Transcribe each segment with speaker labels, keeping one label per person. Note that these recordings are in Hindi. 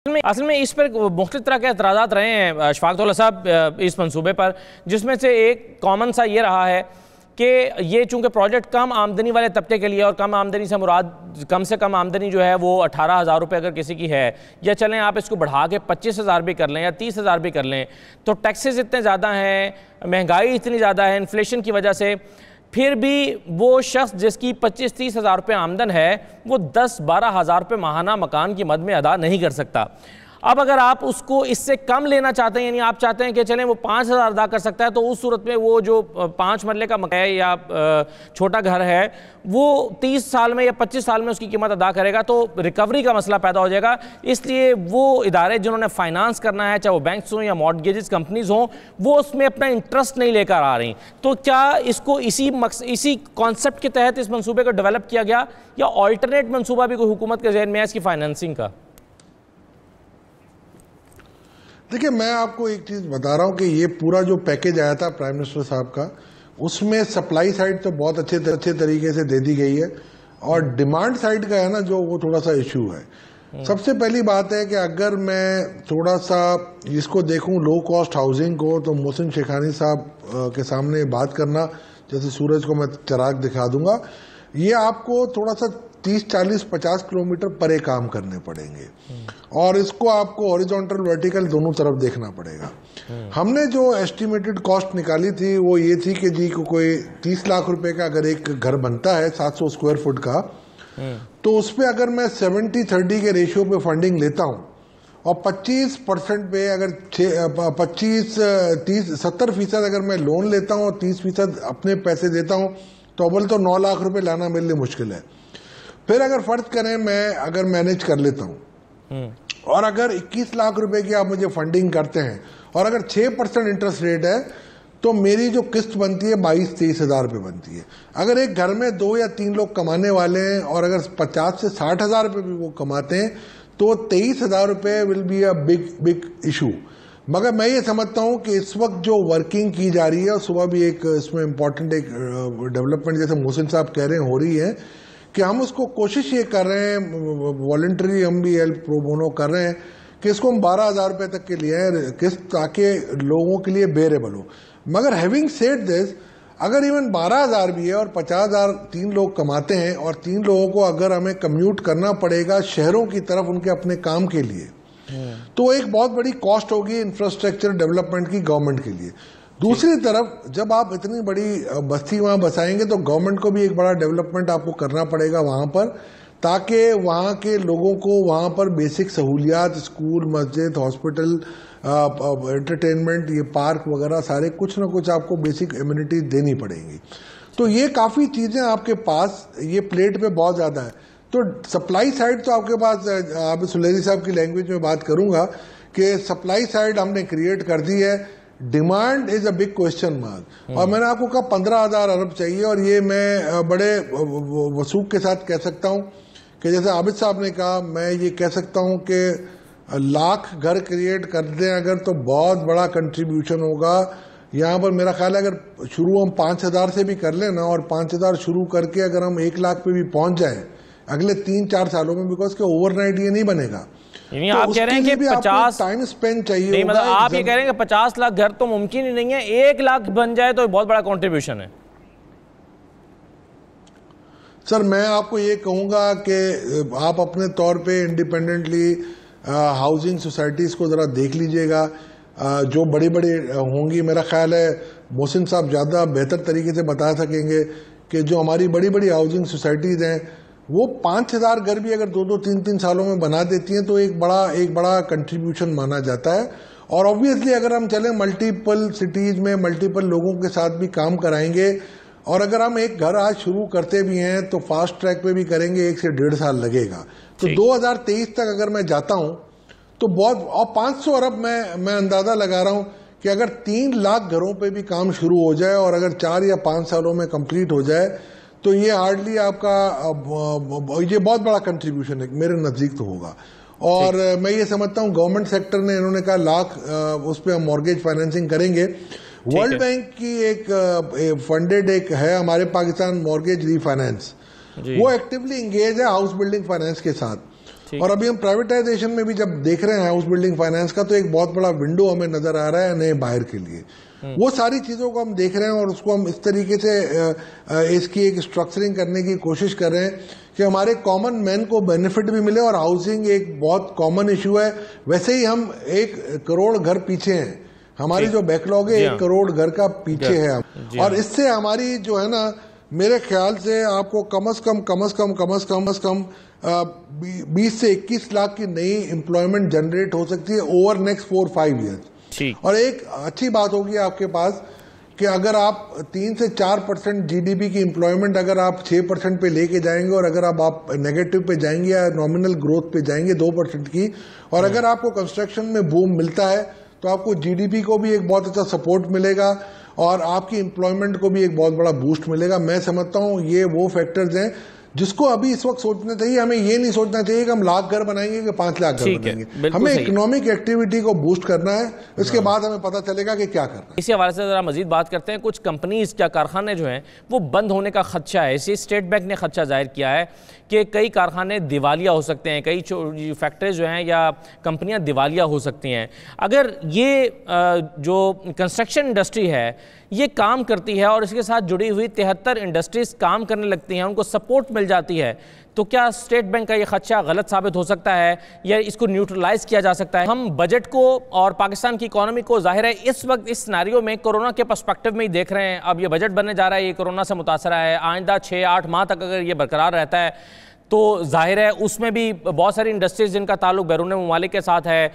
Speaker 1: असल में इस पर मुख्तलिफ तरह के एतराज़ात रहे हैं अशफाक तौला साहब इस मंसूबे पर, जिसमें से एक कॉमन सा ये रहा है कि ये चूँकि प्रोजेक्ट कम आमदनी वाले तबके के लिए, और कम आमदनी से मुराद कम से कम आमदनी जो है वो 18,000 रुपये अगर किसी की है, या चलें आप इसको बढ़ा के 25,000 भी कर लें या 30,000 भी कर लें, तो टैक्सेस इतने ज़्यादा हैं, महंगाई इतनी ज़्यादा है इन्फ्लेशन की वजह से, फिर भी वो शख्स जिसकी 25-30 हज़ार रुपये आमदन है वो 10-12 हज़ार रुपये माहाना मकान की मद में अदा नहीं कर सकता। अब अगर आप उसको इससे कम लेना चाहते हैं, यानी आप चाहते हैं कि चलें वो 5,000 अदा कर सकता है, तो उस सूरत में वो जो 5 मरले का मकान है या छोटा घर है वो 30 साल में या 25 साल में उसकी कीमत अदा करेगा, तो रिकवरी का मसला पैदा हो जाएगा। इसलिए वो इदारे जिन्होंने फाइनेंस करना है, चाहे वो बैंक्स हों या मॉर्टगेजेस कंपनीज हों, वो उसमें अपना इंटरेस्ट नहीं लेकर आ रही। तो क्या इसको इसी कॉन्सेप्ट के तहत इस मनसूबे को डेवलप किया गया, या ऑल्टरनेट मनसूबा भी कोई हुकूमत के ज़हन में है इसकी फाइनेंसिंग का?
Speaker 2: देखिए, मैं आपको एक चीज़ बता रहा हूँ कि ये पूरा जो पैकेज आया था प्राइम मिनिस्टर साहब का, उसमें सप्लाई साइड तो बहुत अच्छे तरीके से दे दी गई है, और डिमांड साइड का है ना जो, वो थोड़ा सा इशू है। सबसे पहली बात है कि अगर मैं थोड़ा सा इसको देखूं लो कॉस्ट हाउसिंग को, तो मोहसिन शेखानी साहब के सामने बात करना, जैसे सूरज को मैं चिराग दिखा दूंगा, ये आपको थोड़ा सा 30, 40, 50 किलोमीटर परे काम करने पड़ेंगे, और इसको आपको हॉरिजॉन्टल वर्टिकल दोनों तरफ देखना पड़ेगा। हमने जो एस्टिमेटेड कॉस्ट निकाली थी वो ये थी कि जी को कोई 30 लाख रुपए का अगर एक घर बनता है 700 स्क्वायर फुट का, तो उस पर अगर मैं 70-30 के रेशियो पे फंडिंग लेता हूँ, और 25% पे अगर 70% अगर मैं लोन लेता हूँ और 30% अपने पैसे देता हूँ, तो अव्वल तो 9 लाख रुपए लाना मेरे लिए मुश्किल है। फिर अगर फर्ज करें मैं अगर मैनेज कर लेता हूं, और अगर 21 लाख रुपए की आप मुझे फंडिंग करते हैं, और अगर 6% इंटरेस्ट रेट है, तो मेरी जो किस्त बनती है 22-23 हज़ार रुपये बनती है। अगर एक घर में 2 या 3 लोग कमाने वाले हैं, और अगर 50 से 60 हज़ार रुपये भी वो कमाते हैं, तो 23 हज़ार रुपये will be a big issue. मगर मैं ये समझता हूँ कि इस वक्त जो वर्किंग की जा रही है, और सुबह भी एक इसमें इम्पॉर्टेंट एक डेवलपमेंट जैसे मोहसिन साहब कह रहे हैं हो रही है, कि हम उसको कोशिश ये कर रहे हैं, वॉलंटरी हम भी हेल्प प्रो बोनो कर रहे हैं, कि इसको हम 12,000 रुपये तक के लिए हैं किस्त, ताकि लोगों के लिए बेरेबल हो। मगर हैविंग सेड दिस, अगर इवन 12,000 भी है और 50,000 3 लोग कमाते हैं, और 3 लोगों को अगर हमें कम्यूट करना पड़ेगा शहरों की तरफ उनके अपने काम के लिए, तो एक बहुत बड़ी कॉस्ट होगी इंफ्रास्ट्रक्चर डेवलपमेंट की गवर्नमेंट के लिए। दूसरी तरफ जब आप इतनी बड़ी बस्ती वहां बसाएंगे, तो गवर्नमेंट को भी एक बड़ा डेवलपमेंट आपको करना पड़ेगा वहां पर, ताकि वहां के लोगों को वहां पर बेसिक सहूलियात, स्कूल, मस्जिद, हॉस्पिटल, एंटरटेनमेंट, ये पार्क वगैरह सारे कुछ ना कुछ आपको बेसिक एम्यूनिटीज देनी पड़ेंगी। तो ये काफ़ी चीज़ें आपके पास ये प्लेट पे बहुत ज़्यादा है। तो सप्लाई साइड तो आपके पास, आप सुलेरी साहब की लैंग्वेज में बात करूंगा कि सप्लाई साइड हमने क्रिएट कर दी है, demand is a big question mark. और मैंने आपको कहा 15,000 अरब चाहिए, और ये मैं बड़े वसूख के साथ कह सकता हूं कि जैसे आबिद साहब ने कहा, मैं ये कह सकता हूं कि लाख घर क्रिएट कर दें अगर, तो बहुत बड़ा कंट्रीब्यूशन होगा यहाँ पर। मेरा ख्याल है अगर शुरू हम 5,000 से भी कर लें ना, और 5,000 शुरू करके अगर हम 1 लाख पे भी पहुंच जाएं अगले 3-4 सालों में, बिकॉज के ओवरनाइट ये नहीं बनेगा।
Speaker 1: तो आप कह रहे हैं कि 50
Speaker 2: टाइम स्पेंड चाहिए,
Speaker 1: नहीं, मतलब आप ये कह रहे हैं कि 50 लाख घर तो मुमकिन ही नहीं है, 1 लाख बन जाए तो बहुत बड़ा कंट्रीब्यूशन है।
Speaker 2: सर मैं आपको ये कहूंगा कि आप अपने तौर पे इंडिपेंडेंटली हाउसिंग सोसाइटीज को जरा देख लीजिएगा, जो बड़ी बड़ी होंगी। मेरा ख्याल है मोहसिन साहब ज़्यादा बेहतर तरीके से बता सकेंगे कि जो हमारी बड़ी बड़ी हाउसिंग सोसाइटीज़ हैं, वो 5,000 घर भी अगर 2-2, 3-3 सालों में बना देती हैं, तो एक बड़ा कंट्रीब्यूशन माना जाता है। और ऑब्वियसली अगर हम चलें मल्टीपल सिटीज़ में मल्टीपल लोगों के साथ भी काम कराएंगे, और अगर हम एक घर आज शुरू करते भी हैं तो फास्ट ट्रैक पे भी करेंगे, 1 से 1.5 साल लगेगा। तो 2023 तक अगर मैं जाता हूं तो बहुत, और 500 अरब मैं अंदाजा लगा रहा हूं कि अगर 3 लाख घरों पे भी काम शुरू हो जाए, और अगर 4 या 5 सालों में कंप्लीट हो जाए, तो ये हार्डली आपका ये बहुत बड़ा कंट्रीब्यूशन है मेरे नज़दीक तो होगा। और मैं ये समझता हूँ गवर्नमेंट सेक्टर ने, इन्होंने कहा लाख उस पर हम मॉर्गेज फाइनेंसिंग करेंगे। वर्ल्ड बैंक की एक फंडेड एक है हमारे पाकिस्तान मॉर्गेज रीफाइनेंस, वो एक्टिवली इंगेज है हाउस बिल्डिंग फाइनेंस के साथ। और अभी हम प्राइवेटाइजेशन में भी जब देख रहे हैं हाउस बिल्डिंग फाइनेंस का, तो एक बहुत बड़ा विंडो हमें नजर आ रहा है नए बाहर के लिए। वो सारी चीजों को हम देख रहे हैं और उसको हम इस तरीके से इसकी एक स्ट्रक्चरिंग करने की कोशिश कर रहे हैं कि हमारे कॉमन मैन को बेनिफिट भी मिले। और हाउसिंग एक बहुत कॉमन इशू है। वैसे ही हम 1 करोड़ घर पीछे हैं, हमारी जो बैकलॉग है 1 करोड़ घर का पीछे है हम। और इससे हमारी जो है ना, मेरे ख्याल से आपको कम से कम 20 से 21 लाख की नई एम्प्लॉयमेंट जनरेट हो सकती है ओवर नेक्स्ट 4-5 ईयर्स। और एक अच्छी बात होगी आपके पास कि अगर आप 3 से 4% जीडीपी की एम्प्लॉयमेंट अगर आप 6% पे लेके जाएंगे, और अगर आप नेगेटिव पे जाएंगे या नॉमिनल ग्रोथ पे जाएंगे 2% की, और अगर आपको कंस्ट्रक्शन में बूम मिलता है तो आपको जीडीपी को भी एक बहुत अच्छा सपोर्ट मिलेगा और आपकी एम्प्लॉयमेंट को भी एक बहुत बड़ा बूस्ट मिलेगा। मैं समझता हूं ये वो फैक्टर्स हैं जिसको अभी इस वक्त सोचना चाहिए। हमें ये नहीं सोचना चाहिए कि हम लाख घर बनाएंगे कि 5 लाख घर बनाएंगे। हमें इकोनॉमिक एक्टिविटी को बूस्ट करना है, इसके बाद हमें पता चलेगा कि क्या करना है।
Speaker 1: इसी हवाले से जरा मजीद बात करते हैं। कुछ कंपनीज या कारखाने जो हैं वो बंद होने का खदशा है। इसी स्टेट बैंक ने खदशा जाहिर किया है कि कई कारखाने दिवालिया हो सकते हैं, कई फैक्ट्रीज जो हैं या कंपनियां दिवालिया हो सकती हैं। अगर ये जो कंस्ट्रक्शन इंडस्ट्री है ये काम करती है और इसके साथ जुड़ी हुई 73 इंडस्ट्रीज काम करने लगती हैं, उनको सपोर्ट मिल जाती है, तो क्या स्टेट बैंक का ये खदशा गलत साबित हो सकता है या इसको न्यूट्रलाइज किया जा सकता है? हम बजट को और पाकिस्तान की इकोनॉमी को जाहिर है इस वक्त इस सिनेरियो में कोरोना के पर्सपेक्टिव में ही देख रहे हैं। अब ये बजट बनने जा रहा है, ये कोरोना से मुतासर है। आइंदा 6-8 माह तक अगर ये बरकरार रहता है तो जाहिर है उसमें भी बहुत सारी इंडस्ट्रीज जिनका ताल्लुक बैरून ममालिक के साथ है,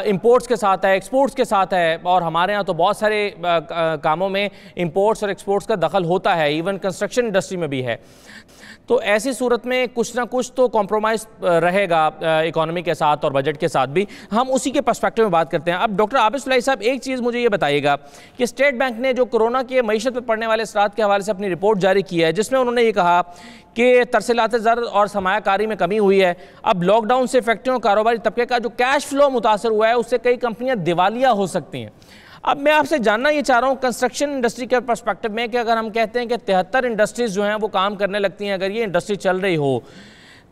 Speaker 1: इंपोर्ट्स के साथ है, एक्सपोर्ट्स के साथ है। और हमारे यहाँ तो बहुत सारे कामों में इंपोर्ट्स और एक्सपोर्ट्स का दखल होता है, इवन कंस्ट्रक्शन इंडस्ट्री में भी है। तो ऐसी सूरत में कुछ ना कुछ तो कॉम्प्रोमाइज़ रहेगा इकोनॉमी के साथ और बजट के साथ भी। हम उसी के पर्सपेक्टिव में बात करते हैं। अब डॉक्टर आबिद सुलैही साहब, एक चीज़ मुझे ये बताइएगा कि स्टेट बैंक ने जो कोरोना के मईशत पर पड़ने वाले असरात के हवाले से अपनी रिपोर्ट जारी की है, जिसमें उन्होंने ये कहा कि तरसीलात ज़र और सरमायाकारी में कमी हुई है। अब लॉकडाउन से फैक्ट्रियों कारोबारी तबके का जो कैश फ्लो मुतासर हुआ है उससे कई कंपनियां दिवालिया हो सकती हैं। अब मैं आपसे जानना ये चाह रहा हूँ कंस्ट्रक्शन इंडस्ट्री के पर्सपेक्टिव में कि अगर हम कहते हैं कि 73 इंडस्ट्रीज जो हैं वो काम करने लगती हैं, अगर ये इंडस्ट्री चल रही हो,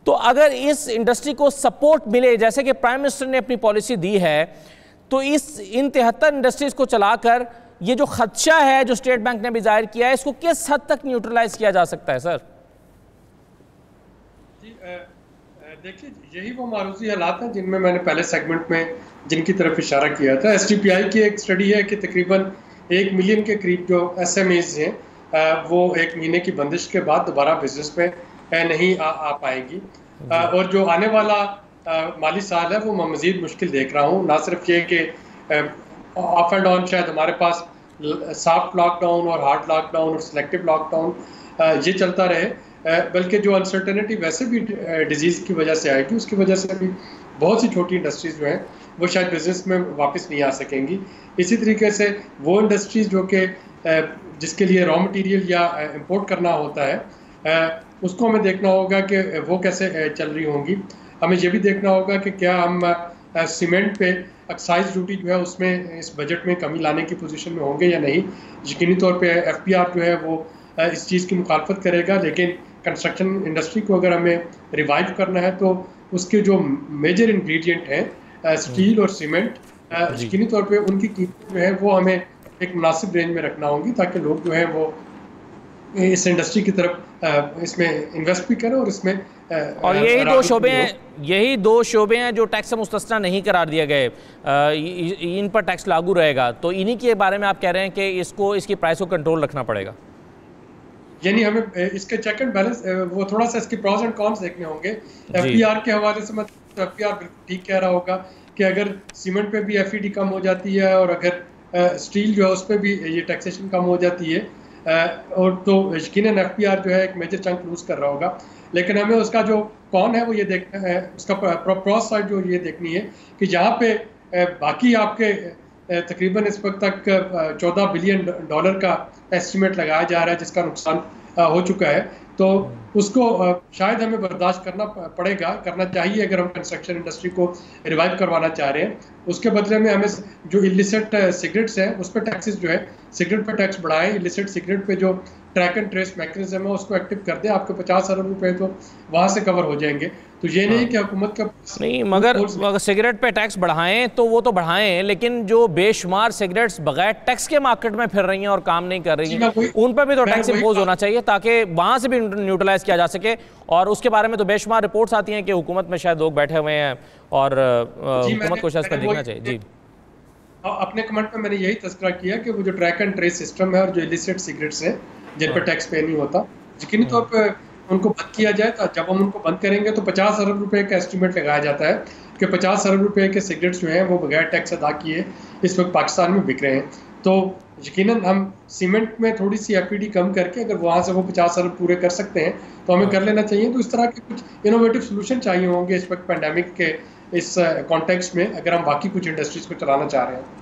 Speaker 1: तो अगर इस इंडस्ट्री को सपोर्ट मिले जैसे कि प्राइम मिनिस्टर ने अपनी पॉलिसी दी है, तो इन 73 इंडस्ट्रीज को चलाकर ये जो खदशा है जो स्टेट बैंक ने भी जाहिर किया है, इसको किस हद तक न्यूट्रलाइज किया जा सकता है? सर
Speaker 3: देखिए, यही वो मारूजी हालात हैं जिनमें मैंने पहले सेगमेंट में जिनकी तरफ इशारा किया था। STPI की एक स्टडी है कि तकरीबन 1 मिलियन के करीब जो SMEs हैं वो 1 महीने की बंदिश के बाद दोबारा बिजनेस में नहीं आ पाएंगी। और जो आने वाला माली साल है वो मैं मज़ीद मुश्किल देख रहा हूँ। ना सिर्फ ये कि ऑफ एंड ऑन शायद हमारे पास सॉफ्ट लॉकडाउन और हार्ड लॉकडाउन और सिलेक्टिव लॉकडाउन ये चलता रहे, बल्कि जो अनसर्टेनिटी वैसे भी डिजीज़ की वजह से आएगी, उसकी वजह से भी बहुत सी छोटी इंडस्ट्रीज जो हैं वो शायद बिजनेस में वापस नहीं आ सकेंगी। इसी तरीके से वो इंडस्ट्रीज जो कि जिसके लिए रॉ मटेरियल या इंपोर्ट करना होता है उसको हमें देखना होगा कि वो कैसे चल रही होंगी। हमें ये भी देखना होगा कि क्या हम सीमेंट पे एक्साइज ड्यूटी जो है उसमें इस बजट में कमी लाने की पोजीशन में होंगे या नहीं। यकीनी तौर पे FPR जो है वो इस चीज़ की मुखालफत करेगा, लेकिन कंस्ट्रक्शन इंडस्ट्री को अगर हमें रिवाइव करना है तो उसके जो मेजर इंग्रेडिएंट हैं स्टील और सीमेंट, यकीनी तौर पे उनकी कीमत जो है वो हमें एक मुनासिब रेंज में रखना होगी ताकि लोग जो है वो इस इंडस्ट्री की तरफ इसमें इन्वेस्ट भी करें और इसमें
Speaker 1: और यही दो शोबे हैं जो टैक्स से मुस्तस्ना नहीं करार दिए गए, इन पर टैक्स लागू रहेगा। तो इन्हीं के बारे में आप कह रहे हैं कि इसकी प्राइस को कंट्रोल रखना पड़ेगा,
Speaker 3: यानी हमें इसके चेक एंड बैलेंस वो थोड़ा सा इसके प्रॉस एंड कॉन्स देखने होंगे। FPR के हवाले से मतलब FPR बिल्कुल ठीक कह रहा होगा कि अगर सीमेंट पे भी FED कम हो जाती है और अगर स्टील जो है उस पर भी ये टैक्सेशन कम हो जाती है और तो यकीनन FPR जो है एक मेजर चंक लूज कर रहा होगा। लेकिन हमें उसका जो कौन है वो ये देखना है, उसका प्रॉस साइड जो ये देखनी है कि जहाँ पे बाकी आपके तकरीबन इस वक्त तक $14 बिलियन का एस्टिमेट लगाया जा रहा है जिसका नुकसान हो चुका है, तो उसको शायद हमें बर्दाश्त करना चाहिए अगर हम कंस्ट्रक्शन इंडस्ट्री को रिवाइव करवाना चाह रहे हैं। उसके बदले में हमें जो इलिसिट सिगरेट्स हैं उस पर टैक्सेस जो है, सिगरेट पर टैक्स बढ़ाएं, इलिसिट सिगरेट पे जो ट्रैक एंड ट्रेस मैकेनिज्म है उसको एक्टिव कर दें, आपके 50 अरब रुपए तो वहां से कवर हो जाएंगे। तो ये नहीं कि हुकूमत का
Speaker 1: नहीं, मगर सिगरेट पे टैक्स बढ़ाएं तो वो तो बढ़ाएं, लेकिन जो बेशुमार सिगरेट्स बगैर टैक्स के मार्केट में फिर रही हैं और काम नहीं कर रही हैं, उन पर भी तो टैक्स इम्पोज होना चाहिए ताकि वहां से भी न्यूट्रलाइज किया जा सके। और उसके बारे में तो बेशुमार रिपोर्ट्स आती हैं कि हुकूमत में शायद लोग बैठे हुए हैं और हुकूमत को शायद देखना चाहिए। जी,
Speaker 3: अपने कमेंट में मैंने यही तस्करा किया कि वो जो ट्रैक एंड ट्रेस सिस्टम है और जो इलिसिट सिगरेट्स हैं जिन पर टैक्स पे नहीं होता, यकीनी तौर पर उनको बंद किया जाए। तो जब हम उनको बंद करेंगे तो 50 अरब रुपए का एस्टिमेट लगाया जाता है कि 50 अरब रुपए के सिगरेट्स जो हैं वो बगैर टैक्स अदा किए इस वक्त पाकिस्तान में बिक रहे हैं। तो यकीनन हम सीमेंट में थोड़ी सी एफईडी कम करके अगर वहाँ से वो 50 अरब पूरे कर सकते हैं तो हमें कर लेना चाहिए। तो इस तरह के कुछ इनोवेटिव सोल्यूशन चाहिए होंगे इस वक्त पेंडेमिक के इस कॉन्टेक्स्ट में, अगर हम बाकी कुछ इंडस्ट्रीज को चलाना चाह रहे हैं।